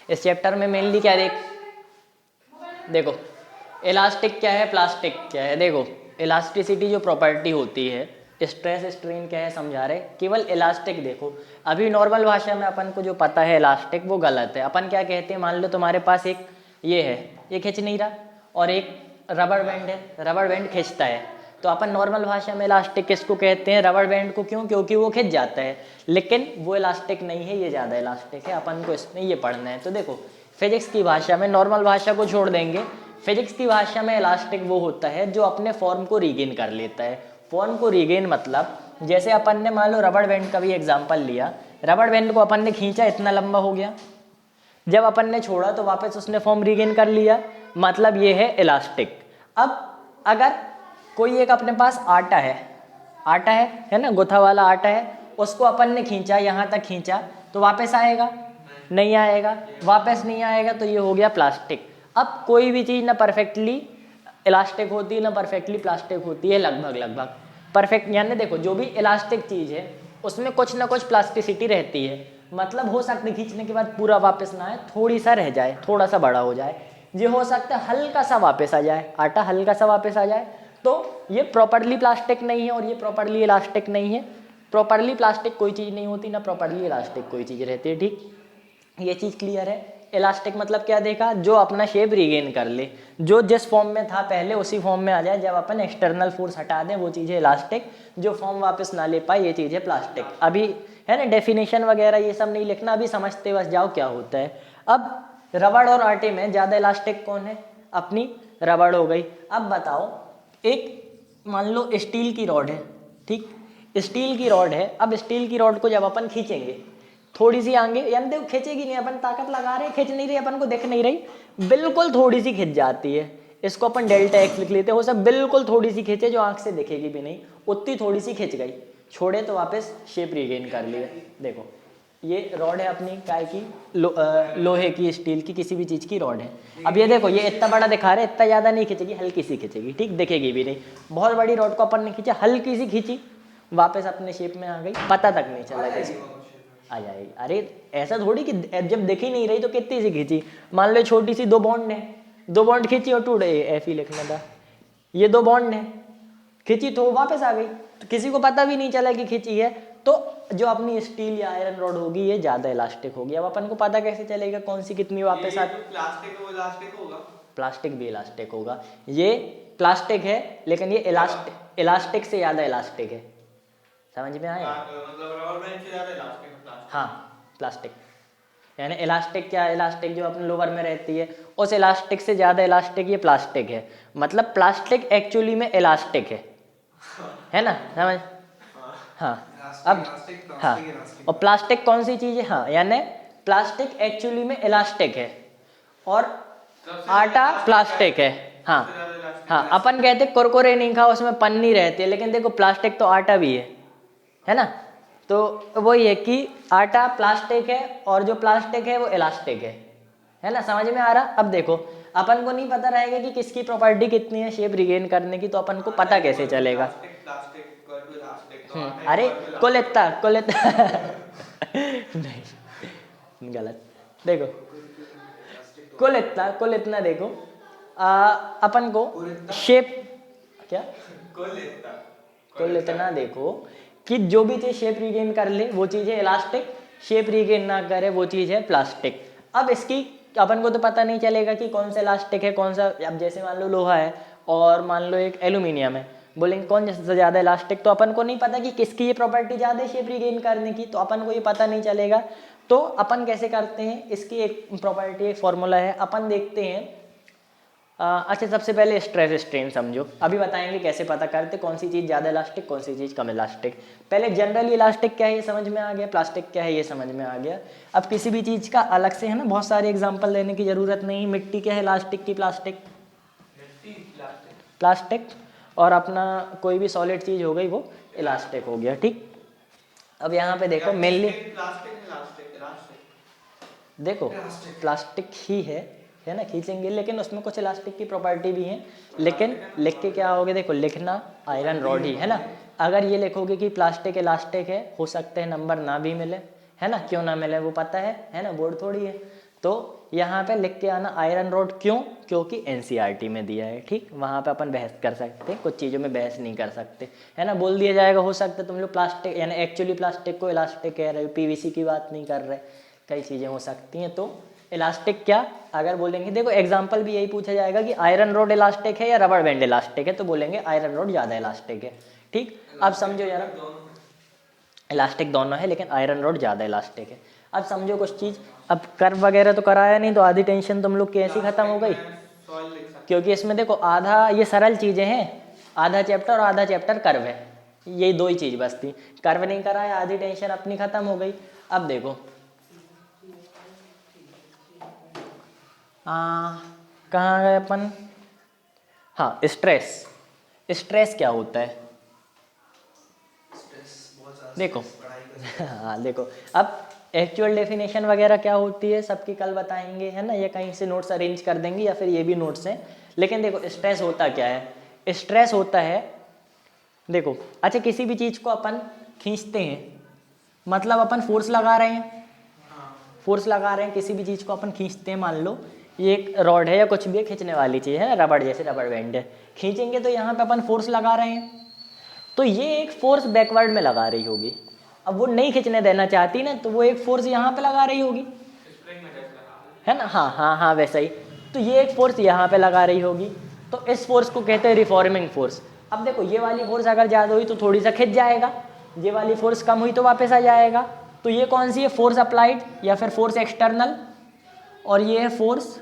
इस चैप्टर में मेनली क्या देखो इलास्टिक क्या है, प्लास्टिक क्या है। देखो इलास्टिसिटी जो प्रॉपर्टी होती है, स्ट्रेस स्ट्रेन क्या है समझा रहे, केवल इलास्टिक। देखो अभी नॉर्मल भाषा में अपन को जो पता है इलास्टिक वो गलत है। अपन क्या कहते हैं, मान लो तुम्हारे पास एक ये है, ये खिंच नहीं रहा, और एक रबर बैंड है, रबर बैंड खींचता है, तो अपन नॉर्मल भाषा में इलास्टिक किसको कहते हैं, रबर बैंड को। क्यों? क्योंकि वो खिंच जाता है। लेकिन वो इलास्टिक नहीं है, ये ज़्यादा इलास्टिक है। अपन को इसमें ये पढ़ना है। तो देखो फिजिक्स की भाषा में, नॉर्मल भाषा को छोड़ देंगे, फिजिक्स की भाषा में इलास्टिक वो होता है जो अपने फॉर्म को रीगेन कर लेता है। फॉर्म को रीगेन मतलब जैसे अपन ने मान लो रबर बैंड का भी एग्जांपल लिया, रबर बैंड को अपन ने खींचा, इतना लंबा हो गया, जब अपन ने छोड़ा तो वापस उसने फॉर्म रीगेन कर लिया, मतलब ये है इलास्टिक। अब अगर कोई एक अपने पास आटा है, आटा है ना, गुथा वाला आटा है, उसको अपन ने खींचा, यहाँ तक खींचा, तो वापस आएगा? नहीं आएगा। वापस नहीं आएगा तो ये हो गया प्लास्टिक। अब कोई भी चीज़ ना परफेक्टली इलास्टिक होती है ना परफेक्टली प्लास्टिक होती है, लगभग लगभग परफेक्ट। यानी देखो जो भी इलास्टिक चीज़ है उसमें कुछ ना कुछ प्लास्टिसिटी रहती है, मतलब हो सकता है खींचने के बाद पूरा वापस ना आए, थोड़ी सा रह जाए, थोड़ा सा बड़ा हो जाए। ये हो सकता है हल्का सा वापस आ जाए, आटा हल्का सा वापस आ जाए। तो ये प्रॉपरली प्लास्टिक नहीं है और ये प्रॉपरली इलास्टिक नहीं है। प्रॉपरली प्लास्टिक कोई चीज़ नहीं होती, ना प्रॉपरली इलास्टिक कोई चीज़ रहती है। ठीक, ये चीज़ क्लियर है। इलास्टिक मतलब क्या देखा, जो अपना शेप रिगेन कर ले, जो जिस फॉर्म में था पहले उसी फॉर्म में आ जाए। जब अपन एक्सटर्नल फोर्स हटा दें वो चीज़ है इलास्टिक। जो फॉर्म वापस ना ले पाए ये चीज़ है प्लास्टिक। अभी है ना डेफिनेशन वगैरह ये सब नहीं लिखना, अभी समझते बस जाओ क्या होता है। अब रबड़ और आटे में ज़्यादा इलास्टिक कौन है, अपनी रबड़ हो गई। अब बताओ एक मान लो स्टील की रॉड है, ठीक, स्टील की रॉड है। अब स्टील की रॉड को जब अपन खींचेंगे थोड़ी सी आगे, यानी देखो खींचेगी नहीं, अपन ताकत लगा रहे हैं, खींच नहीं रही, अपन को दिख नहीं रही, बिल्कुल थोड़ी सी खिंच जाती है। इसको अपन डेल्टा एक्स लिख लेते हैं। हो सब बिल्कुल थोड़ी सी खींचे, जो आंख से दिखेगी भी नहीं, उतनी थोड़ी सी खिंच गई, छोड़े तो वापस शेप रिगेन कर लिया। देखो ये रॉड है अपनी काय की, लोहे की, स्टील की, किसी भी चीज़ की रॉड है। अब ये देखो ये इतना बड़ा दिखा रहे, इतना ज़्यादा नहीं खींचेगी, हल्की सी खींचेगी, ठीक, दिखेगी भी नहीं। बहुत बड़ी रॉड को अपन ने खींचा, हल्की सी खींची, वापस अपने शेप में आ गई, पता तक नहीं चला कैसे आ जाएगी। अरे ऐसा थोड़ी कि जब दिख ही नहीं रही तो कितनी सी खींची। मान लो छोटी सी दो बॉन्ड है, दो बॉन्ड खींची और टूट गई, एफ ही लिखना था, ये दो बॉन्ड है, खींची तो वापस आ गई, तो किसी को पता भी नहीं चला कि खींची है। तो जो अपनी स्टील या आयरन रॉड होगी ये ज्यादा इलास्टिक होगी। अब अपन को पता कैसे चलेगा कौन सी कितनी वापस आती? प्लास्टिक वो इलास्टिक होगा, प्लास्टिक भी इलास्टिक होगा। ये प्लास्टिक है लेकिन ये इलास्टिक से ज्यादा इलास्टिक है। समझ में आया? मतलब रबर बैंड से ज्यादा इलास्टिक है प्लास्टिक। हाँ प्लास्टिक, यानी इलास्टिक क्या, इलास्टिक जो अपने लोअर में रहती है उस इलास्टिक से ज़्यादा इलास्टिक ये प्लास्टिक है। मतलब प्लास्टिक एक्चुअली में इलास्टिक है ना, समझ? हाँ अब हाँ, और प्लास्टिक कौन सी चीज़ है? हाँ, यानी प्लास्टिक एक्चुअली में इलास्टिक है और आटा प्लास्टिक है। हाँ हाँ, अपन कहते कुरकुरे नहीं खाओ उसमें पन्नी रहती है, लेकिन देखो प्लास्टिक तो आटा भी है ना। तो वही है कि आटा प्लास्टिक है और जो प्लास्टिक है वो इलास्टिक है ना। समझ में आ रहा? अब देखो अपन को नहीं पता रहेगा कि किसकी प्रॉपर्टी कितनी है शेप रिगेन करने की, तो अपन को पता कैसे चलेगा? अरे कुल नहीं गलत, देखो कुल इतना देखो, अपन को शेप क्या, कुल इतना देखो कि जो भी चीज़ शेप रिगेन कर ले वो चीज़ है इलास्टिक, शेप रिगेन ना करे वो चीज़ है प्लास्टिक। अब इसकी अपन को तो पता नहीं चलेगा कि कौन सा इलास्टिक है कौन सा। अब जैसे मान लो लोहा है और मान लो एक एल्यूमिनियम है, बोलेंगे कौन से ज़्यादा इलास्टिक, तो अपन को नहीं पता कि किसकी ये प्रॉपर्टी ज़्यादा है शेप रिगेन करने की, तो अपन को ये पता नहीं चलेगा। तो अपन कैसे करते हैं, इसकी एक प्रॉपर्टी, एक फॉर्मूला है, अपन देखते हैं। अच्छा सबसे पहले स्ट्रेस स्ट्रेन समझो, अभी बताएंगे कैसे पता करते कौन सी चीज़ ज़्यादा इलास्टिक कौन सी चीज़ कम इलास्टिक। पहले जनरली इलास्टिक क्या है ये समझ में आ गया, प्लास्टिक क्या है ये समझ में आ गया। अब किसी भी चीज़ का अलग से है ना बहुत सारे एग्जांपल देने की ज़रूरत नहीं। मिट्टी क्या है, इलास्टिक की प्लास्टिक? प्लास्टिक। और अपना कोई भी सॉलिड चीज़ हो गई वो इलास्टिक हो गया, ठीक। अब यहाँ पे देखो मेनली देखो प्लास्टिक ही है ना, खींचेंगे, लेकिन उसमें कुछ इलास्टिक की प्रॉपर्टी भी है। लेकिन लिख के क्या होगे, देखो लिखना आयरन रॉड ही है ना। अगर ये लिखोगे कि प्लास्टिक इलास्टिक है, हो सकते हैं नंबर ना भी मिले, है ना, क्यों ना मिले वो पता है ना, बोर्ड थोड़ी है। तो यहाँ पे लिख के आना आयरन रॉड, क्यों? क्योंकि एनसीईआरटी में दिया है, ठीक। वहाँ पे अपन बहस कर सकते हैं, कुछ चीज़ों में बहस नहीं कर सकते, है ना। बोल दिया जाएगा, हो सकता है तुम लोग प्लास्टिक यानी एक्चुअली प्लास्टिक को इलास्टिक कह रहे हो, पीवीसी की बात नहीं कर रहे, कई चीज़ें हो सकती हैं। तो इलास्टिक क्या, अगर बोलेंगे, देखो एग्जाम्पल भी यही पूछा जाएगा कि आयरन रॉड इलास्टिक है या रबर बैंड इलास्टिक है, तो बोलेंगे आयरन रॉड ज़्यादा इलास्टिक है, ठीक। अब समझो यार, इलास्टिक दोनों है लेकिन आयरन रॉड ज़्यादा इलास्टिक है। अब समझो कुछ चीज़, अब कर्व वगैरह तो कराया नहीं, तो आधी टेंशन तुम लोग की ऐसी खत्म हो गई, सॉइल लिख सकते क्योंकि इसमें देखो आधा ये सरल चीज़ें हैं, आधा चैप्टर और आधा चैप्टर कर्व है, यही दो ही चीज़ बचती। कर्व नहीं कराया, आधी टेंशन अपनी खत्म हो गई। अब देखो कहाँ गए अपन, हाँ स्ट्रेस। स्ट्रेस क्या होता है देखो हाँ देखो, अब एक्चुअल डेफिनेशन वगैरह क्या होती है सबकी कल बताएंगे, है ना, ये कहीं से नोट्स अरेंज कर देंगे या फिर ये भी नोट्स हैं। लेकिन देखो स्ट्रेस होता क्या है, स्ट्रेस होता है, देखो अच्छा किसी भी चीज़ को अपन खींचते हैं, मतलब अपन फोर्स लगा रहे हैं, फोर्स लगा रहे हैं, किसी भी चीज़ को अपन खींचते हैं, मान लो ये एक रॉड है या कुछ भी है, खींचने वाली चीज़ है, रबड़ जैसे रबड़ बैंड है, खींचेंगे तो यहाँ पे अपन फोर्स लगा रहे हैं, तो ये एक फोर्स बैकवर्ड में लगा रही होगी। अब वो नहीं खींचने देना चाहती ना, तो वो एक फोर्स यहाँ पे लगा रही होगी, है ना, हाँ हाँ हाँ वैसा ही। तो ये एक फोर्स यहाँ पे लगा रही होगी, तो इस फोर्स को कहते हैं रिफॉर्मिंग फोर्स। अब देखो ये वाली फोर्स अगर ज़्यादा हुई तो थोड़ी सा खिंच जाएगा, ये वाली फोर्स कम हुई तो वापस आ जाएगा। तो ये कौन सी है, फोर्स अप्लाइड या फिर फोर्स एक्सटर्नल, और ये है फोर्स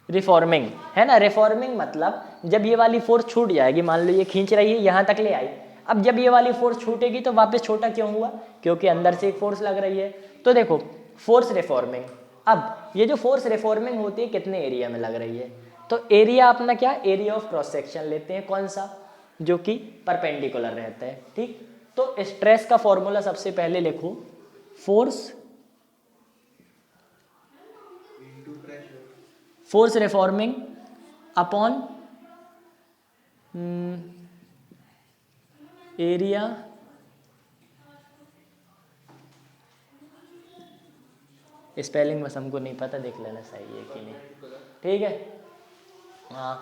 रिफॉर्मिंग, है ना। रिफॉर्मिंग मतलब जब ये वाली फोर्स छूट जाएगी, मान लो ये खींच रही है यहाँ तक ले आई, अब जब ये वाली फोर्स छूटेगी तो वापस छोटा क्यों हुआ, क्योंकि अंदर से एक फोर्स लग रही है। तो देखो फोर्स रिफॉर्मिंग, अब ये जो फोर्स रिफॉर्मिंग होती है कितने एरिया में लग रही है, तो एरिया अपना क्या, एरिया ऑफ क्रॉस सेक्शन लेते हैं, कौन सा, जो कि परपेंडिकुलर रहता है, ठीक। तो स्ट्रेस का फॉर्मूला सबसे पहले लिखो, force reforming upon area spelling बस हमको नहीं पता, देख लेना सही है कि नहीं, ठीक है। हाँ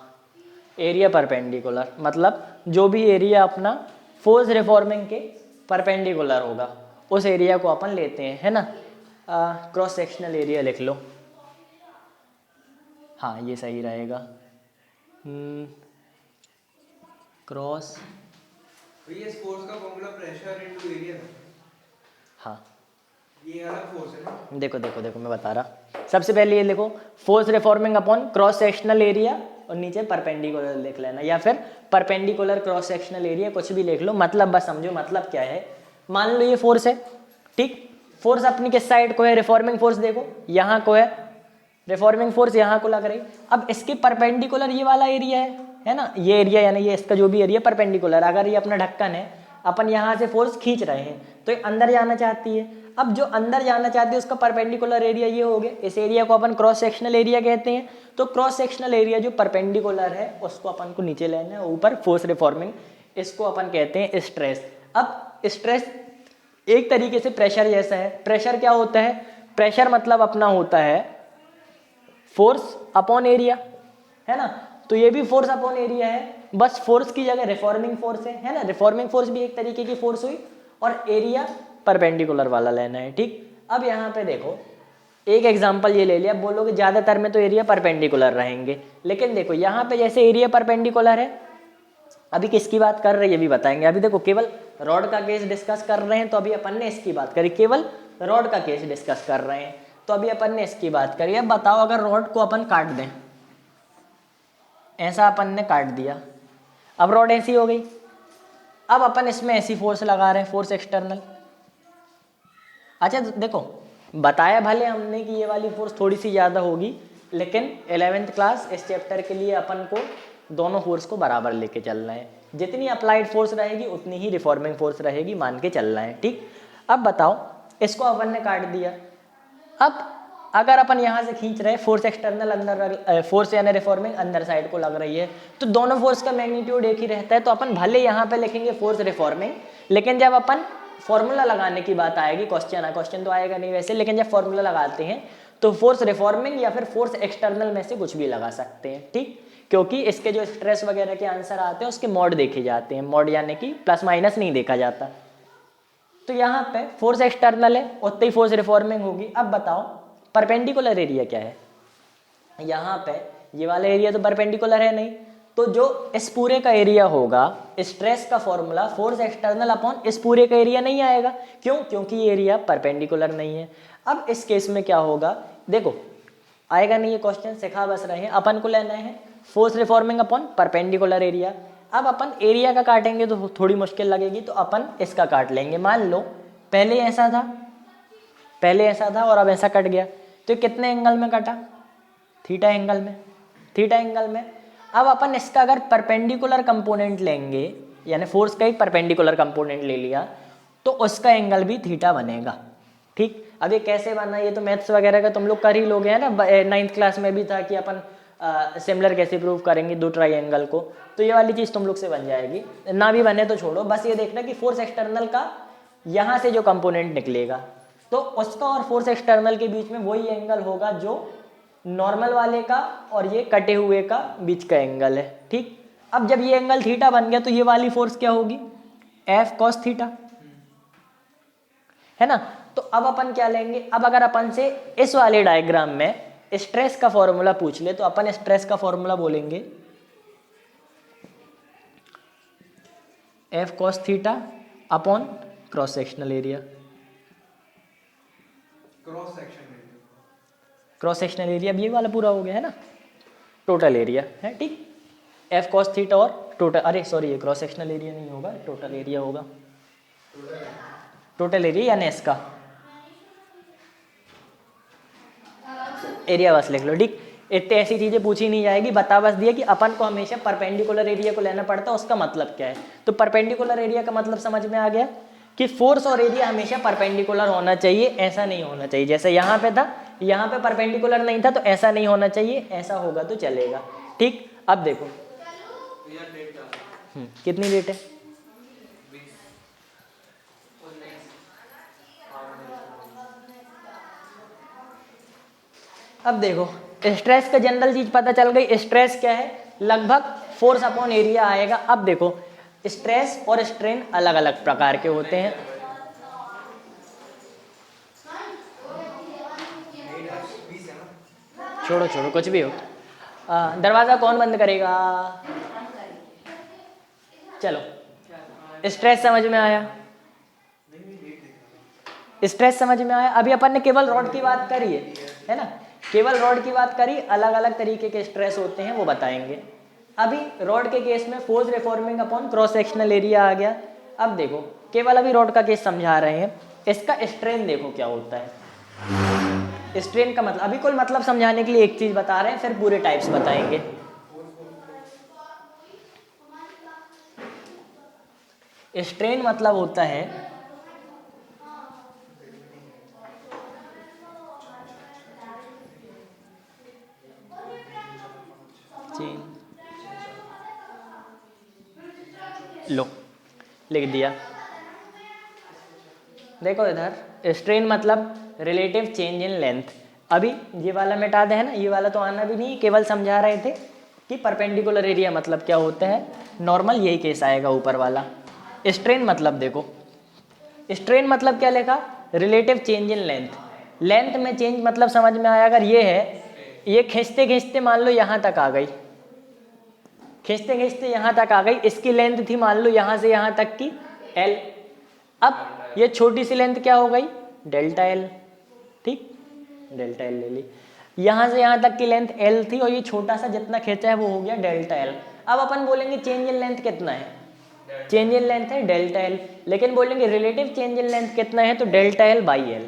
एरिया परपेंडिकुलर, मतलब जो भी एरिया अपना फोर्स रिफॉर्मिंग के परपेंडिकुलर होगा उस एरिया को अपन लेते हैं, है ना। क्रॉस सेक्शनल एरिया लिख लो, हाँ ये सही रहेगा, क्रॉस, ये इस फोर्स का फॉर्मूला प्रेशर इनटू एरिया है, हाँ ये वाला फोर्स है ना। देखो देखो देखो मैं बता रहा, सबसे पहले ये लिखो force reforming upon cross sectional area, और नीचे परपेंडिकुलर लिख लेना, या फिर परपेंडिकुलर क्रॉस सेक्शनल एरिया, कुछ भी लिख लो, मतलब बस समझो मतलब क्या है। मान लो ये फोर्स है, ठीक, फोर्स अपनी किस साइड को है, रिफॉर्मिंग फोर्स देखो यहाँ को है, रिफॉर्मिंग फोर्स यहाँ को लग रही, अब इसके परपेंडिकुलर ये वाला एरिया है ना, ये एरिया यानी ये इसका जो भी एरिया परपेंडिकुलर, अगर ये अपना ढक्कन है, अपन यहाँ से फोर्स खींच रहे हैं तो ये अंदर जाना चाहती है, अब जो अंदर जाना चाहती है उसका परपेंडिकुलर एरिया ये हो गया, इस एरिया को अपन क्रॉस सेक्शनल एरिया कहते हैं। तो क्रॉस सेक्शनल एरिया जो परपेंडिकुलर है उसको अपन को नीचे लेना है, ऊपर फोर्स रिफॉर्मिंग, इसको अपन कहते हैं स्ट्रेस। अब स्ट्रेस एक तरीके से प्रेशर जैसा है। प्रेशर क्या होता है, प्रेशर मतलब अपना होता है फोर्स अपॉन एरिया, है ना, तो ये भी फोर्स अपॉन एरिया है, बस फोर्स की जगह रिफॉर्मिंग फोर्स है ना, रिफॉर्मिंग फोर्स भी एक तरीके की फोर्स हुई, और एरिया परपेंडिकुलर वाला लेना है, ठीक। अब यहाँ पे देखो एक एग्जांपल ये ले लिया, बोलोगे ज़्यादातर में तो एरिया परपेंडिकुलर रहेंगे, लेकिन देखो यहाँ पे जैसे एरिया परपेंडिकुलर है, अभी किसकी बात कर रहे हैं ये भी बताएंगे। अभी देखो केवल रॉड का केस डिस्कस कर रहे हैं, तो अभी अपन ने इसकी बात करी, केवल रॉड का केस डिस्कस कर रहे हैं तो अभी अपन ने इसकी बात करी। अब बताओ अगर रॉड को अपन काट दें, ऐसा अपन ने काट दिया, अब रॉड ऐसी हो गई, अब अपन इसमें ऐसी फोर्स लगा रहे हैं, फोर्स एक्सटर्नल। अच्छा देखो बताया भले हमने कि ये वाली फोर्स थोड़ी सी ज़्यादा होगी, लेकिन 11th क्लास इस चैप्टर के लिए अपन को दोनों फोर्स को बराबर लेके चलना है, जितनी अप्लाइड फोर्स रहेगी उतनी ही रिफॉर्मिंग फोर्स रहेगी, मान के चलना है, ठीक। अब बताओ इसको अपन ने काट दिया, अब अगर अपन यहाँ से खींच रहे, फोर्स एक्सटर्नल अंदर, फोर्स यानी रिफॉर्मिंग अंदर साइड को लग रही है, तो दोनों फोर्स का मैग्नीट्यूड एक ही रहता है, तो अपन भले यहाँ पे लिखेंगे फोर्स रिफॉर्मिंग, लेकिन जब अपन फॉर्मूला लगाने की बात आएगी, क्वेश्चन तो आएगा नहीं वैसे, लेकिन जब फॉर्मूला लगाते हैं तो फोर्स रिफॉर्मिंग या फिर फोर्स एक्सटर्नल में से कुछ भी लगा सकते हैं, ठीक, क्योंकि इसके जो स्ट्रेस वगैरह के आंसर आते हैं उसके मॉड देखे जाते हैं, मॉड यानी कि प्लस माइनस नहीं देखा जाता। तो यहाँ पे फोर्स एक्सटर्नल है, उतनी ही फोर्स रिफॉर्मिंग होगी। अब बताओ परपेंडिकुलर एरिया क्या है? यहाँ पे ये वाला एरिया तो परपेंडिकुलर है नहीं, तो जो इस पूरे का एरिया होगा, स्ट्रेस का फॉर्मूला फोर्स एक्सटर्नल अपॉन इस पूरे का एरिया नहीं आएगा। क्यों? क्योंकि ये एरिया परपेंडिकुलर नहीं है। अब इस केस में क्या होगा, देखो आएगा नहीं, ये क्वेश्चन सिखा बस रहे हैं, अपन को लेना है force reforming upon perpendicular area. अब अपन एरिया का काटेंगे तो थोड़ी मुश्किल लगेगी, तो अपन इसका काट लेंगे। मान लो पहले ऐसा था और अब ऐसा कट गया, तो कितने एंगल में कटा? थीटा एंगल में, थीटा एंगल में। अब अपन इसका अगर परपेंडिकुलर कंपोनेंट लेंगे, यानी फोर्स का एक परपेंडिकुलर कंपोनेंट ले लिया, तो उसका एंगल भी थीटा बनेगा, ठीक। अब ये कैसे बना, ये तो मैथ्स वगैरह का तुम लोग कर ही लोगे, है ना, 9th क्लास में भी था कि अपन सिमिलर कैसे प्रूव करेंगे दो ट्राइंगल को, तो ये वाली चीज़ तुम लोग से बन जाएगी। ना भी बने तो छोड़ो, बस ये देखना कि फोर्स एक्सटर्नल का यहाँ से जो कंपोनेंट निकलेगा, तो उसका और फोर्स एक्सटर्नल के बीच में वही एंगल होगा जो नॉर्मल वाले का और ये कटे हुए का बीच का एंगल है, ठीक। अब जब ये एंगल थीटा बन गया तो ये वाली फोर्स क्या होगी? F cos थीटा, है ना। तो अब अपन क्या लेंगे, अब अगर अपन से इस वाले डायग्राम में स्ट्रेस का फॉर्मूला पूछ ले, तो अपन स्ट्रेस का फॉर्मूला बोलेंगे F cos theta upon cross sectional area. Cross sectional area ये वाला पूरा हो गया, है ना, टोटल एरिया है, ठीक। F cos थीटा और टोटल, अरे सॉरी ये क्रॉस सेक्शनल एरिया नहीं होगा, टोटल एरिया होगा, टोटल एरिया यानी इसका एरिया बस लिख लो, ठीक। इतने ऐसी चीजें पूछी नहीं जाएगी, बता बस दिया कि अपन को हमेशा परपेंडिकुलर एरिया को लेना पड़ता है, उसका मतलब क्या है। तो परपेंडिकुलर एरिया का मतलब समझ में आ गया कि फोर्स और एरिया हमेशा परपेंडिकुलर होना चाहिए, ऐसा नहीं होना चाहिए जैसे यहाँ पे था, यहाँ पे परपेंडिकुलर नहीं था तो ऐसा नहीं होना चाहिए, ऐसा होगा तो चलेगा, ठीक। अब देखो कितनी डेट है? अब देखो स्ट्रेस का जनरल चीज पता चल गई, स्ट्रेस क्या है, लगभग फोर्स अपॉन एरिया आएगा। अब देखो स्ट्रेस और स्ट्रेन अलग अलग प्रकार के होते हैं। छोड़ो छोड़ो कुछ भी हो, दरवाजा कौन बंद करेगा? चलो स्ट्रेस समझ में आया, स्ट्रेस समझ में आया। अभी अपन ने केवल रॉड की बात करी है ना, केवल रॉड की बात करी, अलग अलग तरीके के स्ट्रेस होते हैं वो बताएंगे। अभी रॉड के केस में force reforming upon cross sectional area आ गया। अब देखो केवल अभी रॉड का केस समझा रहे हैं, इसका स्ट्रेन देखो क्या होता है। स्ट्रेन का मतलब अभी कुल मतलब समझाने के लिए एक चीज बता रहे हैं, फिर पूरे टाइप्स बताएंगे। स्ट्रेन मतलब होता है लो लिख दिया, देखो इधर स्ट्रेन मतलब रिलेटिव चेंज इन लेंथ। अभी ये वाला मिटा दे, है ना, ये वाला तो आना भी नहीं, केवल समझा रहे थे कि परपेंडिकुलर एरिया मतलब क्या होता है, नॉर्मल यही केस आएगा ऊपर वाला। स्ट्रेन मतलब देखो, स्ट्रेन मतलब क्या लिखा, relative change in length, length में चेंज मतलब समझ में आया। अगर ये है, ये खींचते खींचते मान लो यहाँ तक आ गई, खींचते खींचते यहाँ तक आ गई, इसकी लेंथ थी मान लो यहाँ से यहाँ तक की L। अब ये छोटी सी लेंथ क्या हो गई, डेल्टा L, ठीक, डेल्टा L ले ली। यहाँ से यहाँ तक की लेंथ L थी और ये छोटा सा जितना खींचा है वो हो गया डेल्टा L। अब अपन बोलेंगे चेंज इन लेंथ कितना है, चेंज इन लेंथ है डेल्टा L, लेकिन बोलेंगे रिलेटिव चेंज इन लेंथ कितना है, तो डेल्टा L बाई L।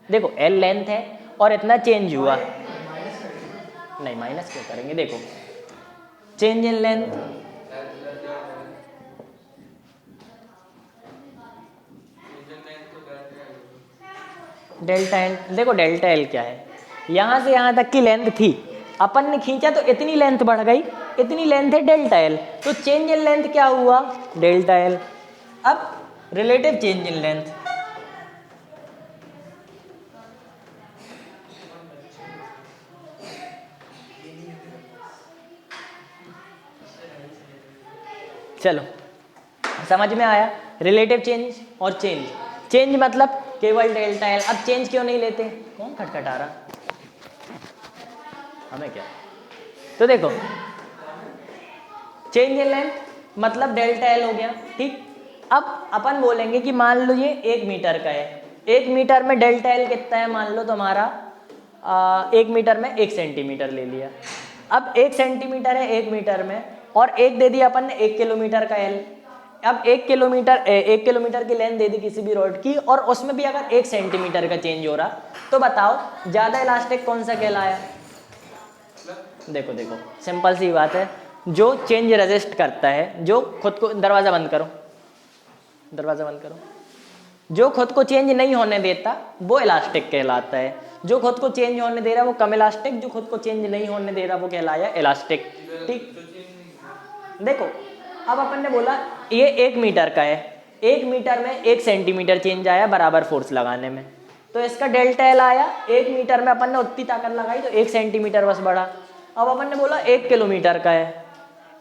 देखो L लेंथ है और इतना चेंज हुआ, नहीं माइनस क्यों करेंगे, देखो change in length delta L। देखो डेल्टा L क्या है, यहाँ से यहाँ तक की लेंथ थी, अपन ने खींचा तो इतनी लेंथ बढ़ गई, इतनी लेंथ है डेल्टा L, तो चेंज इन लेंथ क्या हुआ, डेल्टा L। अब रिलेटिव चेंज इन लेंथ, चलो समझ में आया, रिलेटिव चेंज और चेंज। चेंज मतलब केवल डेल्टा एल। अब चेंज क्यों नहीं लेते? कौन खटखटा रहा? हमें क्या? तो देखो चेंज इन लेंथ मतलब डेल्टा एल हो गया, ठीक। अब अपन बोलेंगे कि मान लो ये 1 मीटर का है, 1 मीटर में डेल्टा एल कितना है? मान लो तुम्हारा 1 मीटर में 1 सेंटीमीटर ले लिया। अब 1 सेंटीमीटर है 1 मीटर में, और एक दे दिया अपन ने 1 किलोमीटर का एल। अब 1 किलोमीटर की लेंथ दे दी किसी भी रॉड की, और उसमें भी अगर 1 सेंटीमीटर का चेंज हो रहा, तो बताओ ज़्यादा इलास्टिक कौन सा कहलाया? देखो देखो सिंपल सी बात है, जो चेंज रेजिस्ट करता है, जो खुद को, दरवाज़ा बंद करो, दरवाज़ा बंद करो, जो खुद को चेंज नहीं होने देता वो इलास्टिक कहलाता है। जो खुद को चेंज होने दे रहा है वो कम इलास्टिक, जो खुद को चेंज नहीं होने दे रहा वो कहलाया इलास्टिक, ठीक। देखो अब अपन ने बोला ये 1 मीटर का है, 1 मीटर में 1 सेंटीमीटर चेंज आया बराबर फोर्स लगाने में, तो इसका डेल्टा एल आया। 1 मीटर में अपन ने उतनी ताकत लगाई तो 1 सेंटीमीटर बस बढ़ा। अब अपन ने बोला 1 किलोमीटर का है,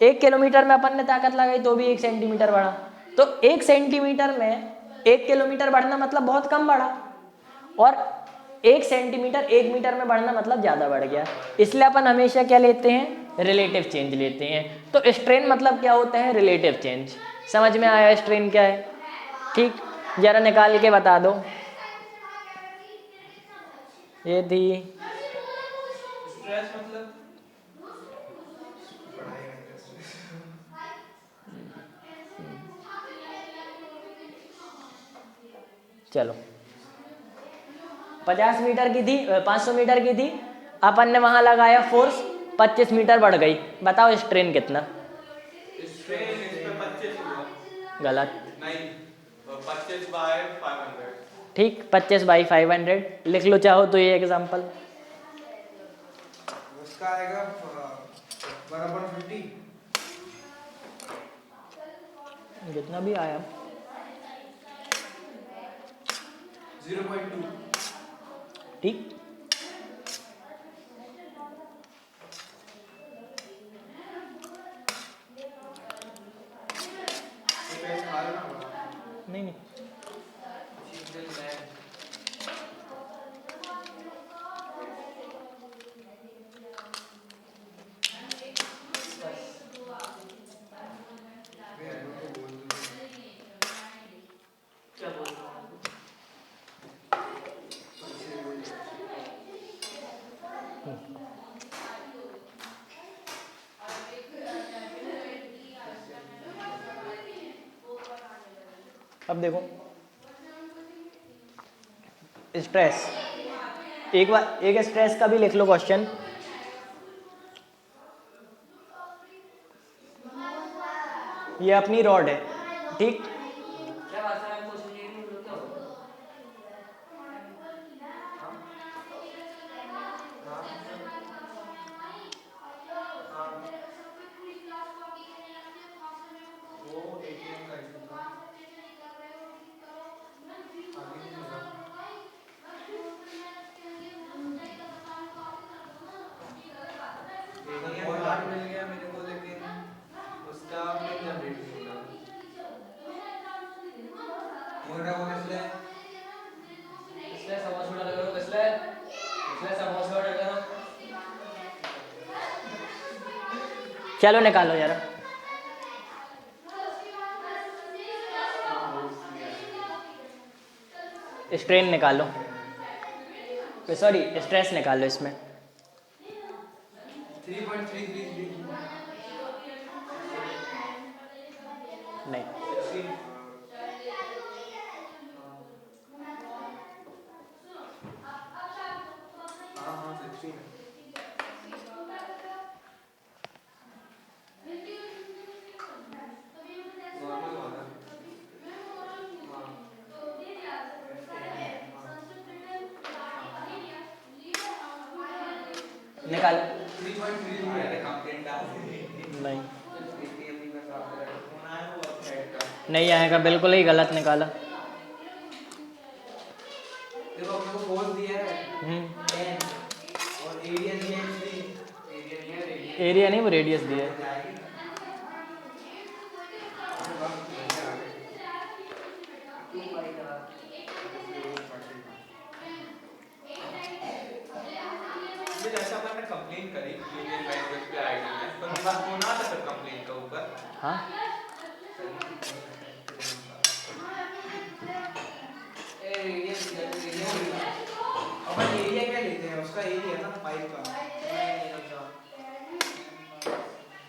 1 किलोमीटर में अपन ने ताकत लगाई तो भी 1 सेंटीमीटर बढ़ा। तो 1 सेंटीमीटर में 1 किलोमीटर बढ़ना मतलब बहुत कम बढ़ा, और 1 सेंटीमीटर 1 मीटर में बढ़ना मतलब ज़्यादा बढ़ गया। इसलिए अपन हमेशा क्या लेते हैं? रिलेटिव चेंज लेते हैं। तो स्ट्रेन मतलब क्या होता है? Relative change. समझ में आया स्ट्रेन क्या है? ठीक, जरा निकाल के बता दो। ये थी स्ट्रेस मतलब चलो 50 मीटर की थी, 500 मीटर की थी, अपन ने वहां लगाया फोर्स, 25 मीटर बढ़ गई, बताओ स्ट्रेन कितना? स्ट्रेन इस पे 25 हुआ। गलत। नहीं, 25/500। ठीक, 25/500 लिख लो चाहो तो ये एग्जांपल। उसका आएगा बराबर 50। जितना भी आया 0.2। ठीक। नहीं नहीं अब देखो स्ट्रेस, एक बार एक स्ट्रेस का भी लिख लो क्वेश्चन। ये अपनी रॉड है, ठीक। मिल गया मेरे को, लेकिन उसका पिन जनरेट नहीं होगा। वो इसलिए समोसा ऑर्डर करो, इसलिए समोसा ऑर्डर करो। चलो निकालो यार, स्ट्रेन निकालो, सॉरी स्ट्रेस निकालो इसमें। 3.333 नहीं निकालो। 3.33 नहीं नहीं आएगा, बिल्कुल ही गलत निकाला। देखो अपने को फोर्स दिया है 10 और एरिया दिया है 3। एरिया नहीं है, एरिया नहीं, वो रेडियस दिया है। इसमें जैसे अपन ने कंप्लेन करी यूनियन लैंग्वेज पे आईडी में तो मेरा फोन आ था कंप्लेन का ऊपर हाँ अपन एरिया क्या लेते हैं उसका एरिया ना पाइप का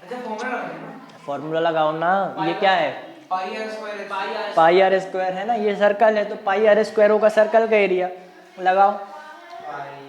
अच्छा फॉर्मूला लगाना है फॉर्मूला लगाओ ना। ये क्या है? Pi R square pi R square है ना, ये सर्कल है तो पाई आर स्क्वायर होगा सर्कल का एरिया। लगाओ। पाई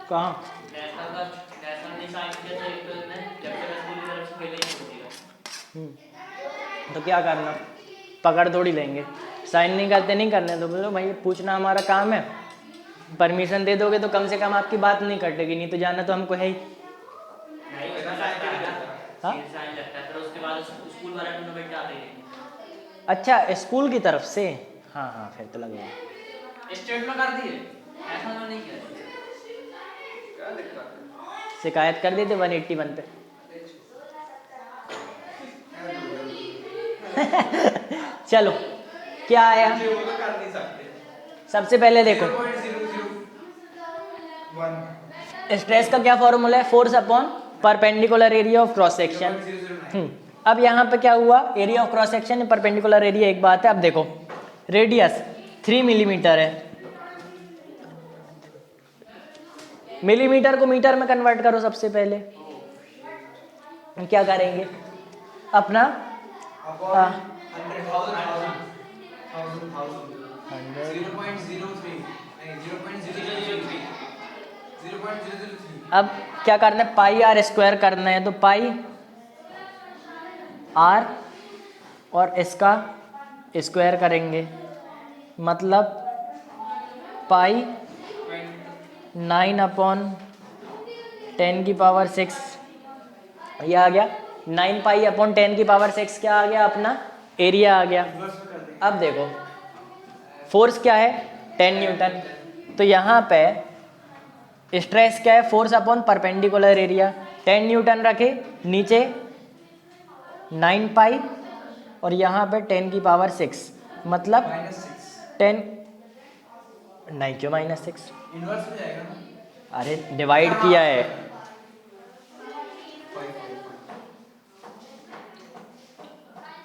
कहाँ? तो क्या करना, पकड़ थोड़ी लेंगे। साइन नहीं करते, नहीं करने तो बोलो भाई पूछना हमारा काम है। परमिशन दे दोगे तो कम से कम आपकी बात नहीं कटेगी, नहीं तो जाना तो हमको है ही। हाँ? अच्छा स्कूल की तरफ से, हाँ हाँ फिर तो लगेगा। स्टेट में कर दिए ऐसा तो नहीं किया क्या दिक्कत है शिकायत कर देते 181 पे। चलो क्या आया? वो तो कर नहीं सकते। सबसे पहले देखो 0.001 स्ट्रेस का क्या फॉर्मूला है? Force upon perpendicular area of cross section. 0.009 अब यहाँ पे क्या हुआ? Area of cross section perpendicular area एक बात है। अब देखो रेडियस 3 मिलीमीटर है, मिलीमीटर को मीटर में कन्वर्ट करो। सबसे पहले क्या करेंगे अपना अपॉन 0.003 अब क्या करना है? पाई आर स्क्वायर करना है तो पाई आर और इसका स्क्वायर करेंगे, मतलब पाई 9/10⁶ ये आ गया। 9π/10⁶ क्या आ गया? अपना एरिया आ गया। अब देखो फोर्स क्या है? 10 न्यूटन। तो यहाँ पे स्ट्रेस क्या है? Force upon perpendicular area. 10 Newton रखे, नीचे 9π और यहाँ पे 10⁶, मतलब 10 नहीं क्यों -6? इनवर्स हो जाएगा ना। अरे डिवाइड किया है।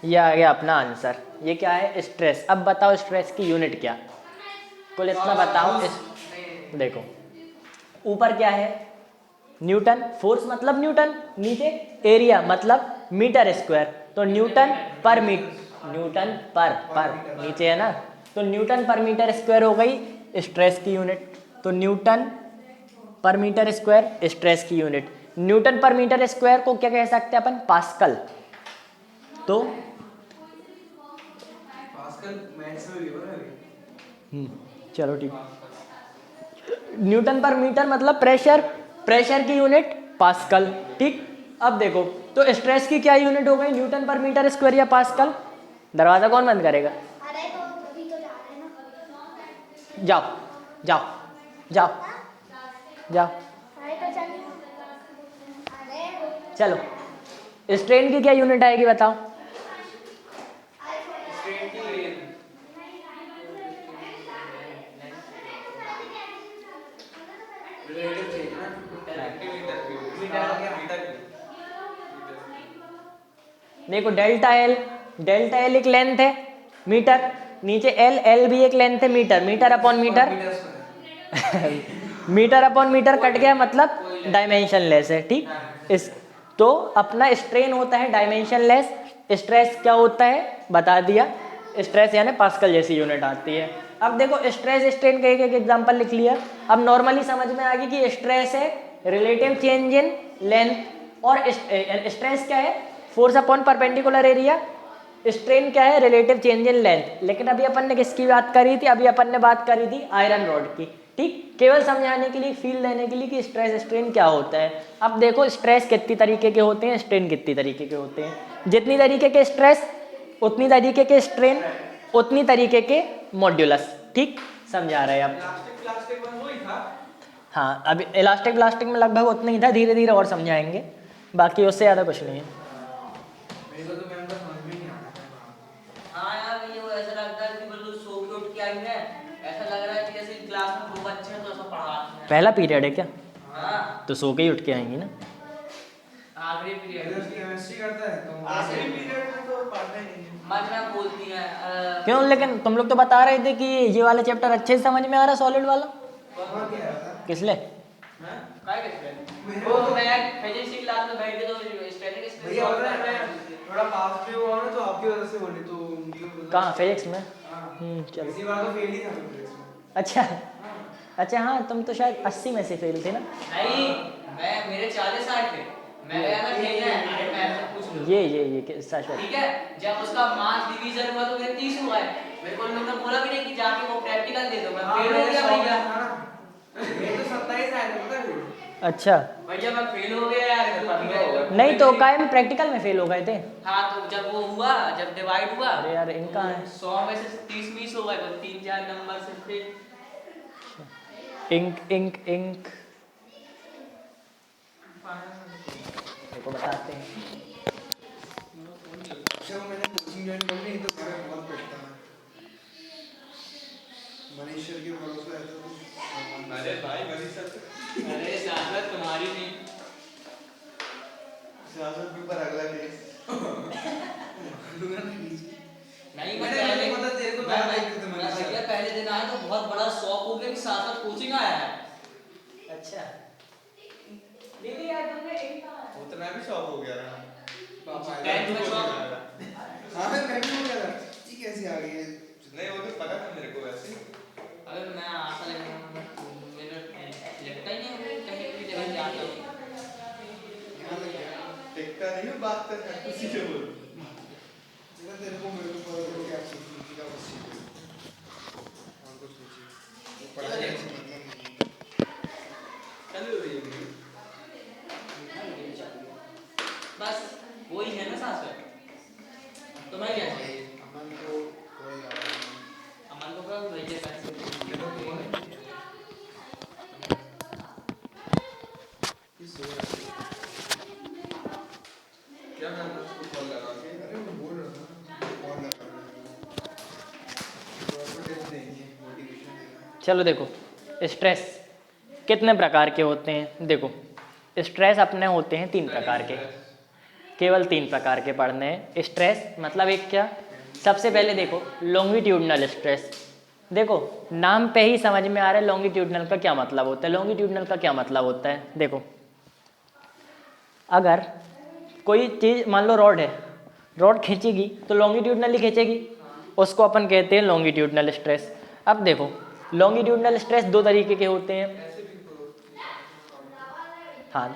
ये आ गया अपना आंसर। ये क्या है? स्ट्रेस। अब बताओ स्ट्रेस की यूनिट क्या? कुल इतना बताओ। देखो ऊपर क्या है? न्यूटन। फोर्स मतलब न्यूटन, नीचे एरिया मतलब मीटर स्क्वायर। तो न्यूटन पर नीचे है ना, तो न्यूटन पर मीटर स्क्वायर हो गई स्ट्रेस की यूनिट। तो न्यूटन पर मीटर स्क्वायर स्ट्रेस की यूनिट। न्यूटन पर मीटर स्क्वायर को क्या कह सकते हैं अपन? पास्कल। तो पास्कल मैथ्स में भी होगा अभी। चलो ठीक। न्यूटन पर मीटर मतलब प्रेशर, प्रेशर की यूनिट पास्कल। ठीक। अब देखो तो स्ट्रेस की क्या यूनिट हो गई? न्यूटन पर मीटर स्क्वायर या पास्कल। दरवाजा कौन बंद करेगा? अरे तो अभी तो जा रहे हैं ना। जाओ जाओ जाओ जाओ अरे तो चलिए। अरे चलो। स्ट्रेन की क्या यूनिट आएगी बताओ? स्ट्रेन की रिलेटिव चेंज ना मीटर आ गया मीटर देखो डेल्टा एल एक लेंथ है मीटर, नीचे एल भी एक लेंथ है meter. Meter upon meter meter upon meter cut गया, मतलब डायमेंशन लेस है। ठीक। इस तो अपना स्ट्रेन होता है डायमेंशन लेस, स्ट्रेस क्या होता है बता दिया। स्ट्रेस यानी पास्कल जैसी यूनिट आती है। अब देखो स्ट्रेस स्ट्रेन का एक एक एग्जाम्पल लिख लिया। अब नॉर्मली समझ में आ गई कि स्ट्रेस है रिलेटिव चेंज इन लेंथ और स्ट्रेस क्या है force upon perpendicular area, strain क्या है रिलेटिव चेंज इन लेंथ। लेकिन अभी अपन ने किसकी बात करी थी, अभी अपन ने बात करी थी आयरन रॉड की। ठीक, केवल समझाने के लिए, फील देने के लिए कि स्ट्रेस स्ट्रेन क्या होता है। अब देखो स्ट्रेस कितनी तरीके के होते हैं, स्ट्रेन कितनी तरीके के होते हैं। जितनी तरीके के स्ट्रेस उतनी तरीके के स्ट्रेन उतनी तरीके के मॉड्यूलस। ठीक, समझा रहे हैं आप। प्लास्टिक प्लास्टिक में वही था। हाँ, अभी इलास्टिक प्लास्टिक में लगभग उतना ही था, धीरे धीरे और समझाएंगे, बाकी उससे ज़्यादा कुछ नहीं है। मेरे को तो मैम का समझ में नहीं आता। हाँ यार ये वो ऐसा लगता है कि बिल्कुल सो के उठ के आई है, ऐसा लग रहा है कि जैसे क्लास में खूब अच्छे हैं तो ऐसा पढ़ा रहे हैं। पहला पीरियड है क्या, हाँ तो सो के ही उठ के आएंगी ना। आखिरी पीरियड उसकी केमिस्ट्री करता है तो आखिरी पीरियड में तो पढ़ते नहीं है। मजना बोलती है क्यों, लेकिन तुम लोग तो बता रहे थे कि ये वाला चैप्टर अच्छे से समझ में आ रहा, सॉलिड वाला। और क्या है? किसले? काय कैसे मेरे वो को तो- मैं फिजिक्स की क्लास में बैठ के तो स्टैटिक भैया पता है मैं थोड़ा पास पे हुआ ना तो आपकी वजह से बोली तो उनकी वजह से- कहाँ, फिजिक्स में? हाँ। चलो। इसी बार तो फेल ही था मैं फिजिक्स में। अच्छा हाँ। अच्छा, हाँ तुम तो शायद 80 में से फेल थे ना। नहीं मैं मेरे 40 आए थे, मैं गया था खेलने, अरे मैं तो पूछ लूं ये किस्सा शायद। ठीक है। जब उसका मास डिवीजन हुआ तो मेरे 30 हुआ है, मेरे को उन लोगों ने बोला भी नहीं कि जाके वो प्रैक्टिकल दे दो, मैं हाँ, फेल हो गया भैया। मेरे तो 27 आए थे पता है। अच्छा, भैया मैं फेल हो गया यार, मेरे को पता है। नहीं तो काय में प्रैक्टिकल में फेल हो गए थे। हाँ तो जब वो हुआ, जब डिवाइड हुआ अरे यार इनका है 100 में से 30-20 हो गए, तो 3-4 नंबर से फिर इंक इंक इंक देखो बताते हैं। जब मैंने कोचिंग ज्वाइन कर ली तो घर में बहुत पढ़ता है। मनीषर के भरोसे है तो अरे भाई मनीषर अरे साहब तुम्हारी नहीं सियासत के ऊपर अगला केस नहीं मैं मैंने पहले नहीं पता तेरे को मैं मैं देखते थे मैं मनीषर। भैया पहले दिन आया तो बहुत बड़ा शौक हो गया कि साथ कोचिंग आया है। अच्छा दीदी यार तुमने एक उतना भी शौक हो गया था। पापा 10th में शौक हाँ मैं भी हो गया था। ये कैसे आ गई है? नहीं वो तो पता था मेरे को वैसे। अगर मैं आशा लेकिन मेरे लगता ही नहीं है कहीं भी जगह जाता हूँ। यहाँ लग गया। टिकता नहीं हूँ बात करना किसी से बोल। चलो तेरे को मेरे को पता है क्या सोचने का बस सीखो। और कुछ सोचिए। वो पढ़ाई से मतलब नहीं। चलो ये बस वही है ना सास में तुम्हें क्या चाहिए? अमन को कोई याद नहीं। अमन को कब भेजे पैसे? किस वजह से? क्या करना उसको कॉल लगा के अरे वो बोल रहा था कॉल लगा रहा है। प्रॉपर्टी देंगे मोटिवेशन देगा। चलो देखो स्ट्रेस कितने प्रकार के होते हैं। देखो स्ट्रेस अपने होते हैं 3 प्रकार के, केवल 3 प्रकार के पढ़ने हैं। स्ट्रेस मतलब एक क्या, सबसे पहले देखो लॉन्गिट्यूडनल स्ट्रेस। देखो नाम पे ही समझ में आ रहा है लॉन्गिट्यूडनल का क्या मतलब होता है। लॉन्गिट्यूडनल का क्या मतलब होता है, देखो अगर कोई चीज़ मान लो रॉड है, रॉड खींचेगी तो लॉन्गिट्यूडनली खींचेगी, उसको अपन कहते हैं लॉन्गिट्यूडनल स्ट्रेस। अब देखो लॉन्गिट्यूडनल स्ट्रेस 2 तरीके के होते हैं। हाँ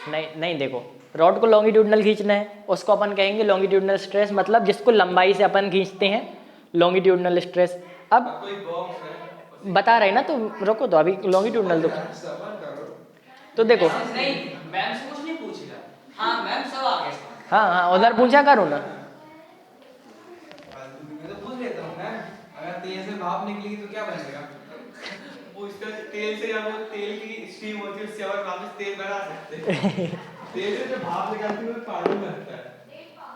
नहीं देखो रॉड को लॉन्गिट्यूडनल खींचना है उसको अपन कहेंगे लॉन्गिट्यूडनल स्ट्रेस, मतलब जिसको लंबाई से अपन खींचते हैं लॉन्गिट्यूडनल स्ट्रेस। अब कोई बॉक्स है बता रहे ना तो रुको, तो अभी लॉन्गिट्यूडनल दो सफर करो। तो देखो नहीं मैम से कुछ नहीं पूछेगा। हाँ मैम सब आ गए। हाँ उधर पूछा करो ना। मैं तो पूछ लेता हूँ मैं, अगर तेल से भाप निकलेगी तो क्या बनेगा? वो इसका तेल से या वो तेल की स्टीम होती है उससे और वापस तेल बना सकते हैं। तेल से जो भाप निकलती है वो पानी बनता है।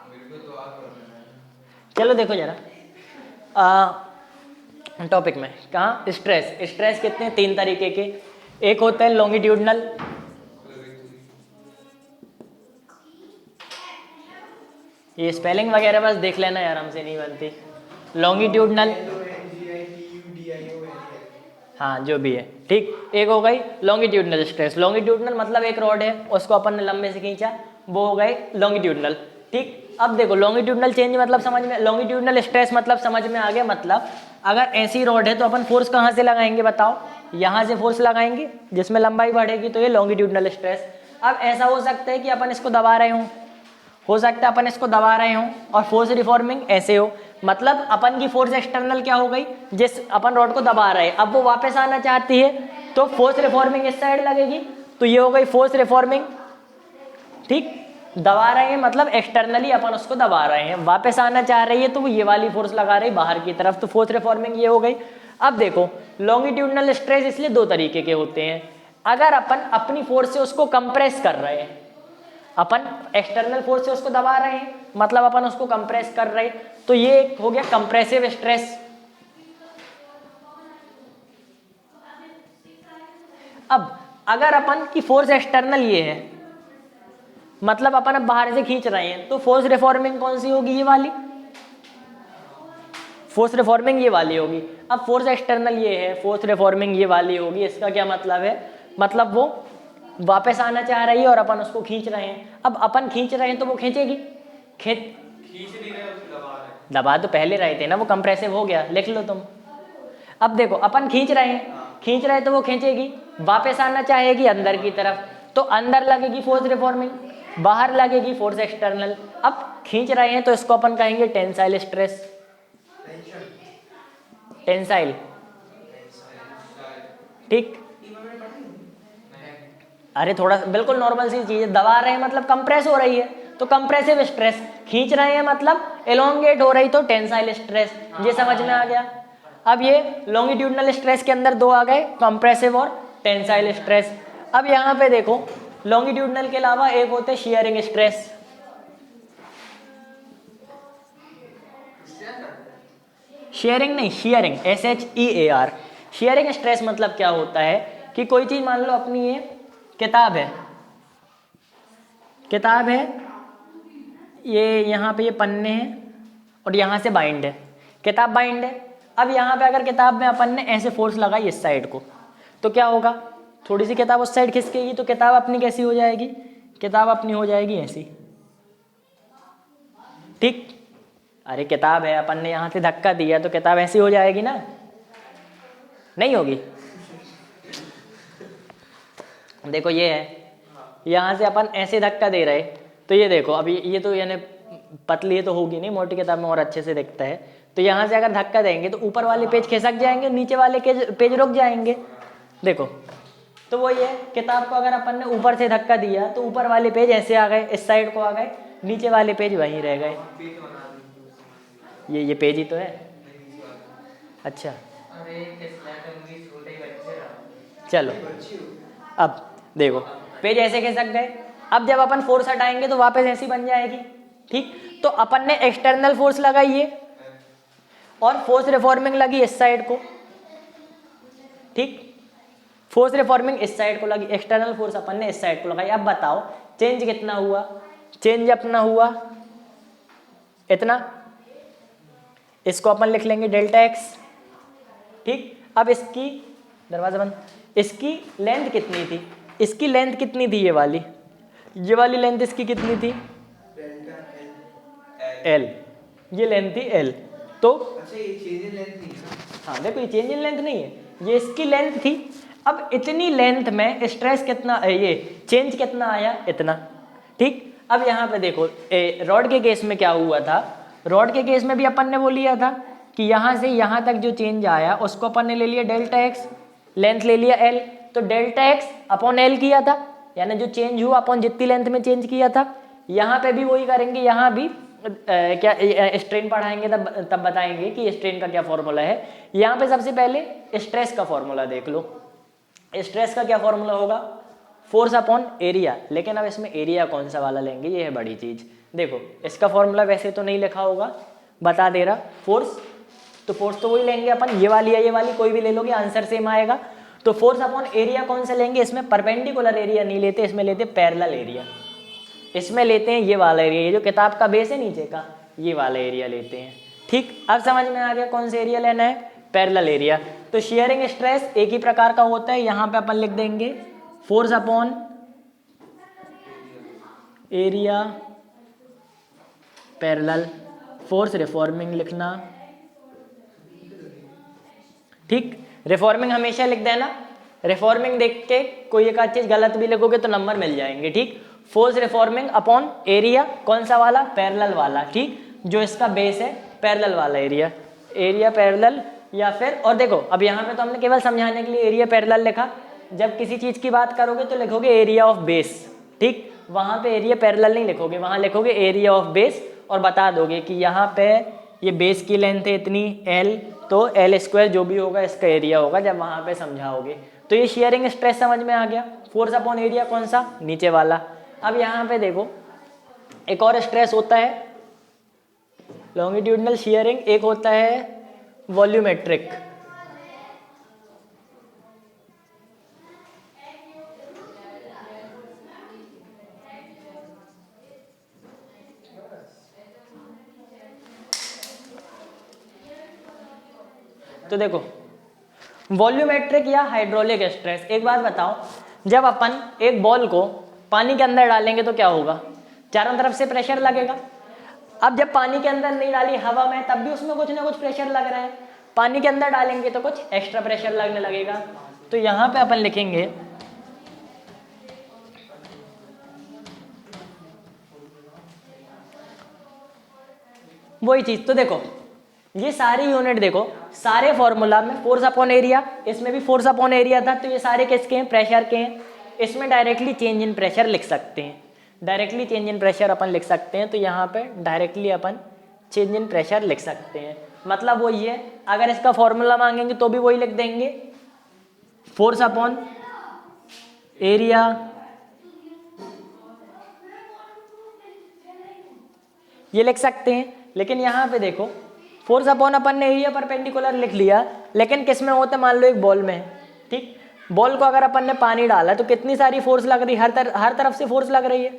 मेरे को तो आग पड़ता है। चलो देखो जरा टॉपिक में कहाँ स्ट्रेस कितने 3 तरीके के। एक होता है लॉन्गिट्यूडनल, ये स्पेलिंग वगैरह बस देख लेना यार, हमसे नहीं बनती। लॉन्गिट्यूडनल हाँ जो भी है ठीक। एक हो गई लॉन्गिट्यूडनल स्ट्रेस। लॉन्गिट्यूडनल मतलब एक रॉड है उसको अपन ने लंबे से खींचा, वो हो गए लॉन्गिट्यूडनल। ठीक, अब देखो लॉन्गिट्यूडनल चेंज मतलब समझ में, लॉन्गिट्यूडनल स्ट्रेस मतलब समझ में आ गया। मतलब अगर ऐसी रॉड है तो अपन फोर्स कहाँ से लगाएंगे बताओ? यहाँ से फोर्स लगाएंगे, जिसमें लंबाई बढ़ेगी तो ये लॉन्गिट्यूडनल स्ट्रेस। अब ऐसा हो सकता है कि अपन इसको दबा रहे हों, हो सकता है अपन इसको दबा रहे हों और फोर्स रिफॉर्मिंग ऐसे हो, मतलब अपन की फोर्स एक्सटर्नल क्या हो गई, जिस अपन रॉड को दबा रहे हैं अब वो वापस आना चाहती है तो फोर्स रिफॉर्मिंग इस साइड लगेगी, तो ये हो गई फोर्स रिफॉर्मिंग। ठीक, दबा रहे हैं मतलब एक्सटर्नली अपन उसको दबा रहे हैं, वापस आना चाह रही है तो वो ये वाली फोर्स लगा रही बाहर की तरफ, तो फोर्स रिफॉर्मिंग ये हो गई। अब देखो लॉन्गिट्यूडनल स्ट्रेस इसलिए दो तरीके के होते हैं, अगर अपन अपनी फोर्स से उसको कंप्रेस कर रहे हैं, अपन एक्सटर्नल फोर्स से उसको दबा रहे हैं मतलब अपन उसको कंप्रेस कर रहे हैं, तो ये एक हो गया कंप्रेसिव स्ट्रेस। अब अगर अपन की फोर्स एक्सटर्नल ये है मतलब अपन अब बाहर से खींच रहे हैं, तो फोर्स रिफॉर्मिंग कौन सी होगी? ये वाली फोर्स रिफॉर्मिंग ये वाली होगी। अब फोर्स एक्सटर्नल ये है, फोर्स रिफॉर्मिंग ये वाली होगी। इसका क्या मतलब है? मतलब वो वापस आना चाह रही है और अपन उसको खींच रहे हैं। अब अपन खींच रहे हैं तो वो खींचेगी, खींच नहीं रहे, उसको दबा रहे हैं। दबा तो पहले रहे थे ना, वो कंप्रेसिव हो गया, लिख लो तुम। अब देखो अपन खींच रहे हैं, खींच रहे तो वो खींचेगी, वापस आना चाहेगी अंदर की तरफ, तो अंदर लगेगी फोर्स रिफॉर्मिंग, बाहर लगेगी फोर्स एक्सटर्नल। अब खींच रहे हैं तो इसको अपन कहेंगे टेंसाइल स्ट्रेस, टेंसाइल। ठीक, अरे थोड़ा बिल्कुल नॉर्मल सी चीज है, दबा रहे हैं मतलब कंप्रेस हो रही है तो कंप्रेसिव स्ट्रेस, खींच रहे हैं मतलब एलोंगेट हो रही तो टेंसाइल स्ट्रेस। ये समझ में आ गया? अब ये लॉन्गिट्यूडनल स्ट्रेस के अंदर दो आ गए, कंप्रेसिव और टेंसाइल स्ट्रेस। अब यहाँ पे देखो लॉन्गिट्यूडनल के अलावा एक होते शियरिंग स्ट्रेस। शेयरिंग नहीं, शियरिंग, SHEAR। शियरिंग स्ट्रेस मतलब क्या होता है कि कोई चीज मान लो अपनी ये किताब है, किताब है, ये यहाँ पे ये पन्ने हैं और यहाँ से बाइंड है, किताब बाइंड है। अब यहाँ पे अगर किताब में अपन ने ऐसे फोर्स लगाई इस साइड को, तो क्या होगा? थोड़ी सी किताब उस साइड खिसकेगी तो किताब अपनी कैसी हो जाएगी? किताब अपनी हो जाएगी ऐसी। ठीक, अरे किताब है, अपन ने यहाँ से धक्का दिया तो किताब ऐसी हो जाएगी ना, नहीं होगी? देखो ये है, यहाँ से अपन ऐसे धक्का दे रहे तो ये देखो, अब ये तो यानी पतली तो होगी नहीं, मोटी किताब में और अच्छे से दिखता है, तो यहाँ से अगर धक्का देंगे तो ऊपर वाले पेज खिसक जाएंगे, नीचे वाले पेज रुक जाएंगे। देखो तो वो ये किताब को अगर अपन ने ऊपर से धक्का दिया तो ऊपर वाले पेज ऐसे आ गए, इस साइड को आ गए, नीचे वाले पेज वहीं रह गए। ये पेज ही तो है। अच्छा चलो, अब देखो पेज ऐसे खिसक गए, अब जब अपन फोर्स हटाएंगे तो वापस ऐसी बन जाएगी। ठीक, तो अपन ने एक्सटर्नल फोर्स लगाई है और फोर्स रिफॉर्मिंग लगी इस साइड को। ठीक, फोर्स रिफॉर्मिंग इस साइड को लगी, एक्सटर्नल फोर्स अपन ने इस साइड को लगाई। अब बताओ चेंज कितना हुआ? चेंज अपना हुआ इतना, इसको अपन लिख लेंगे डेल्टा एक्स। ठीक, अब इसकी दरवाजा बंद, इसकी लेंथ कितनी थी? इसकी लेंथ कितनी थी? ये वाली लेंथ इसकी कितनी थी? L, ये लेंथ थी L। तो अच्छा ये चेंज इन लेंथ नहीं है ना? हाँ देखो ये चेंज इन लेंथ नहीं है, ये इसकी लेंथ थी। अब इतनी लेंथ में स्ट्रेस कितना, ये चेंज कितना आया? इतना। ठीक, अब यहाँ पे देखो रॉड के केस में क्या हुआ था, रॉड के केस में भी अपन ने वो लिया था कि यहाँ से यहाँ तक जो चेंज आया उसको अपन ने ले लिया डेल्टा एक्स, लेंथ ले लिया L, तो डेल्टा एक्स अपॉन L किया था, यानी जो चेंज हुआ अपन जितनी लेंथ में चेंज किया था। यहाँ पे भी वही करेंगे, यहाँ भी क्या स्ट्रेन पढ़ाएंगे तब बताएंगे कि स्ट्रेन का क्या फॉर्मूला है। यहाँ पे सबसे पहले स्ट्रेस का फॉर्मूला देख लो। स्ट्रेस का क्या फॉर्मूला होगा? फोर्स अपॉन एरिया, लेकिन अब इसमें एरिया कौन सा वाला लेंगे, ये है बड़ी चीज। देखो इसका फॉर्मूला वैसे तो नहीं लिखा होगा, बता दे रहा, फोर्स, तो फोर्स तो वही लेंगे अपन, ये वाली या ये वाली कोई भी ले लोगे आंसर सेम आएगा। तो फोर्स अपॉन एरिया कौन सा लेंगे? इसमें परपेंडिकुलर एरिया नहीं लेते, इसमें लेते पैरेलल एरिया, इसमें लेते हैं ये वाला एरिया, ये जो किताब का बेस है नीचे का, ये वाला एरिया लेते हैं। ठीक, अब समझ में आ गया कौन सा एरिया लेना है? Parallel area. तो शियरिंग स्ट्रेस एक ही प्रकार का होता है, यहाँ पे अपन लिख देंगे force upon area parallel, force reforming लिखना, ठीक, रिफॉर्मिंग हमेशा लिख देना, रिफॉर्मिंग देख के कोई एक आध चीज गलत भी लिखोगे तो नंबर मिल जाएंगे। ठीक, फोर्स रिफॉर्मिंग अपॉन एरिया, कौन सा वाला, पैरेलल वाला। ठीक, जो इसका बेस है पैरेलल वाला एरिया, एरिया पैरेलल या फिर, और देखो अब यहाँ पे तो हमने केवल समझाने के लिए एरिया पैरेलल लिखा, जब किसी चीज की बात करोगे तो लिखोगे एरिया ऑफ बेस। ठीक, वहां पे एरिया पैरेलल नहीं लिखोगे, वहां लिखोगे एरिया ऑफ बेस और बता दोगे कि यहाँ पे ये बेस की लेंथ है इतनी L, तो L स्क्वायर जो भी होगा इसका एरिया होगा, जब वहां पे समझाओगे। तो ये शेयरिंग स्ट्रेस समझ में आ गया। फोर्स अपॉन एरिया कौन सा, नीचे वाला। अब यहाँ पे देखो एक और स्ट्रेस होता है लॉन्गिट्यूडनल शेयरिंग, एक होता है वॉल्यूमेट्रिक। तो देखो वॉल्यूमेट्रिक या हाइड्रोलिक स्ट्रेस, एक बात बताओ, जब अपन एक बॉल को पानी के अंदर डालेंगे तो क्या होगा, चारों तरफ से प्रेशर लगेगा। अब जब पानी के अंदर नहीं डाली, हवा में, तब भी उसमें कुछ ना कुछ प्रेशर लग रहा है। पानी के अंदर डालेंगे तो कुछ एक्स्ट्रा प्रेशर लगने लगेगा। तो यहाँ पे अपन लिखेंगे वही चीज। तो देखो ये सारी यूनिट देखो, सारे फॉर्मूला में फोर्स अपॉन एरिया, इसमें भी फोर्स अपॉन एरिया था, तो ये सारे किसके हैं, प्रेशर के हैं। इसमें डायरेक्टली चेंज इन प्रेशर लिख सकते हैं, डायरेक्टली चेंज इन प्रेशर अपन लिख सकते हैं। तो यहाँ पे directly upon change in pressure लिख सकते हैं, मतलब वही है। अगर इसका फॉर्मूला मांगेंगे तो भी वही लिख देंगे, फोर्स अपॉन एरिया ये लिख सकते हैं। लेकिन यहाँ पे देखो फोर्स अपॉन अपन ने एरिया परपेंडिकुलर लिख लिया, लेकिन किस में होता है, मान लो एक बॉल में है। ठीक, बॉल को अगर अपन ने पानी डाला तो कितनी सारी फोर्स लग रही है, हर तरफ से फोर्स लग रही है।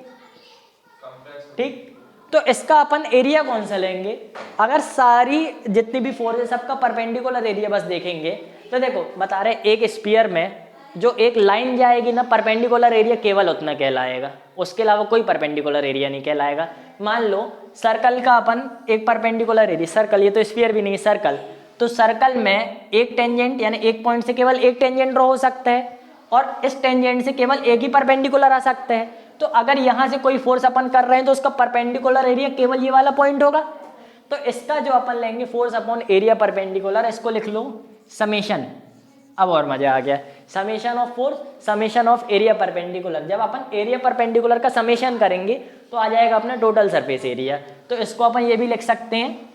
ठीक, तो इसका अपन एरिया कौन सा लेंगे, अगर सारी जितनी भी फोर्स है सबका परपेंडिकुलर एरिया बस देखेंगे तो देखो बता रहे एक स्फीयर में जो एक लाइन जाएगी ना, परपेंडिकुलर एरिया केवल उतना कहलाएगा, उसके अलावा कोई परपेंडिकुलर एरिया नहीं कहलाएगा। मान लो सर्कल का अपन एक परपेंडिकुलर एरिया, सर्कल, ये तो स्फीयर भी नहीं है, सर्कल, तो सर्कल में एक टेंजेंट यानी एक पॉइंट से केवल एक टेंजेंट ड्रॉ हो सकता है और इस टेंजेंट से केवल एक ही परपेंडिकुलर आ सकता है। तो अगर यहाँ से कोई फोर्स अपन कर रहे हैं तो उसका परपेंडिकुलर एरिया केवल ये वाला पॉइंट होगा। तो इसका जो अपन लेंगे फोर्स अपॉन एरिया परपेंडिकुलर, इसको लिख लो समेशन। अब और मजा आ गया, summation of force, summation of area perpendicular. जब अपन एरिया परपेंडिकुलर का समेशन करेंगे तो आ जाएगा अपना टोटल सरफेस एरिया। तो इसको अपन ये भी लिख सकते हैं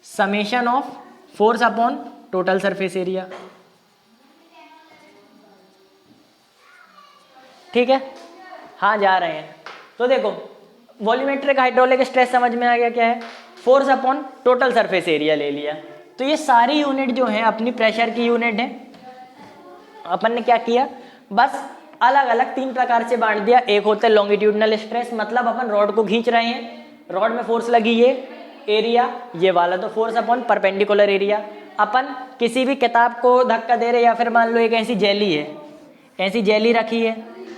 summation of force upon total surface area. ठीक है, हाँ जा रहे हैं। तो देखो वॉल्यूमेट्रिक हाइड्रोलिक स्ट्रेस समझ में आ गया क्या है, force upon total surface area ले लिया। तो ये सारी यूनिट जो है अपनी प्रेशर की यूनिट है। अपन ने क्या किया, बस अलग अलग तीन प्रकार से बांट दिया। एक होता है लॉन्गिट्यूडनल स्ट्रेस, मतलब अपन रॉड को खींच रहे हैं, रॉड में फोर्स लगी है, एरिया ये वाला, तो फोर्स अपॉन परपेंडिकुलर एरिया। अपन किसी भी किताब को धक्का दे रहे, या फिर मान लो एक ऐसी जेली है, ऐसी जेली रखी है,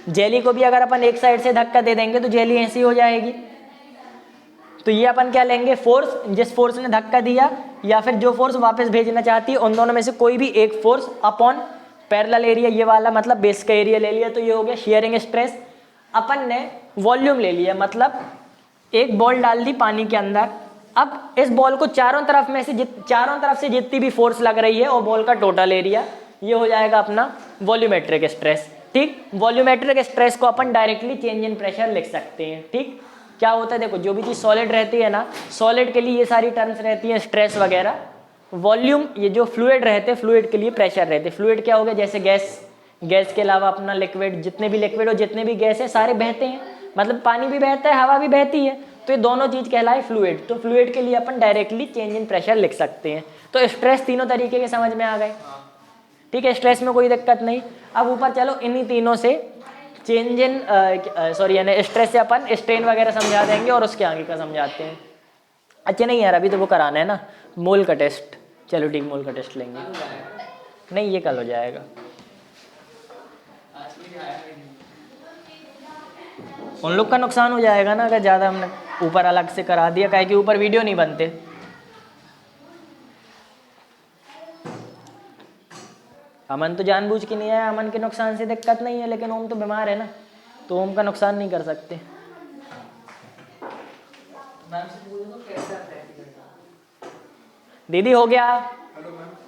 जेली को भी अगर अपन एक साइड से धक्का दे देंगे तो जेली ऐसी हो जाएगी। तो ये अपन क्या लेंगे, फोर्स, जिस फोर्स ने धक्का दिया या फिर जो फोर्स वापस भेजना चाहती है, उन दोनों में से कोई भी एक फोर्स अपॉन पैरेलल एरिया ये वाला, मतलब बेस का एरिया ले लिया। तो ये हो गया शेयरिंग स्ट्रेस। अपन ने वॉल्यूम ले लिया, मतलब एक बॉल डाल दी पानी के अंदर। अब इस बॉल को चारों तरफ से जितनी भी फोर्स लग रही है और बॉल का टोटल एरिया, ये हो जाएगा अपना वॉल्यूमेट्रिक स्ट्रेस। ठीक, वॉल्यूमेट्रिक स्ट्रेस को अपन डायरेक्टली चेंज इन प्रेशर लिख सकते हैं। ठीक, क्या होता है, देखो जो भी चीज सॉलिड रहती है ना, सॉलिड के लिए ये सारी टर्म्स रहती हैं, स्ट्रेस वगैरह। वॉल्यूम, ये जो फ्लूइड रहते हैं, फ्लूइड के लिए प्रेशर रहते हैं। फ्लूइड क्या हो गया, जैसे गैस, गैस के अलावा अपना लिक्विड, जितने भी लिक्विड और जितने भी गैस है सारे बहते हैं, मतलब पानी भी बहता है, हवा भी बहती है, तो ये दोनों चीज कहलाए फ्लूइड। तो फ्लूइड के लिए अपन डायरेक्टली चेंज इन प्रेशर लिख सकते हैं। तो स्ट्रेस तीनों तरीके के समझ में आ गए। ठीक है, स्ट्रेस में कोई दिक्कत नहीं। अब ऊपर चलो, इन्हीं तीनों से चेंज इन यानी स्ट्रेस से अपन स्ट्रेन वगैरह समझा देंगे और उसके आगे का समझाते हैं। अच्छा नहीं यार, अभी तो वो कराना है ना, मोल का टेस्ट। चलो ठीक, मोल का टेस्ट लेंगे। नहीं, ये कल हो जाएगा। उन लोग का नुकसान हो जाएगा ना अगर ज़्यादा हमने ऊपर अलग से करा दिया, काहे कि ऊपर वीडियो नहीं बनते। अमन तो जानबूझ के नहीं आया, अमन के नुकसान से दिक्कत नहीं है, लेकिन ओम तो बीमार है ना, तो ओम का नुकसान नहीं कर सकते। मैम से पूछो तो कैसा प्रैक्टिकल। दीदी हो गया? Hello ma'am.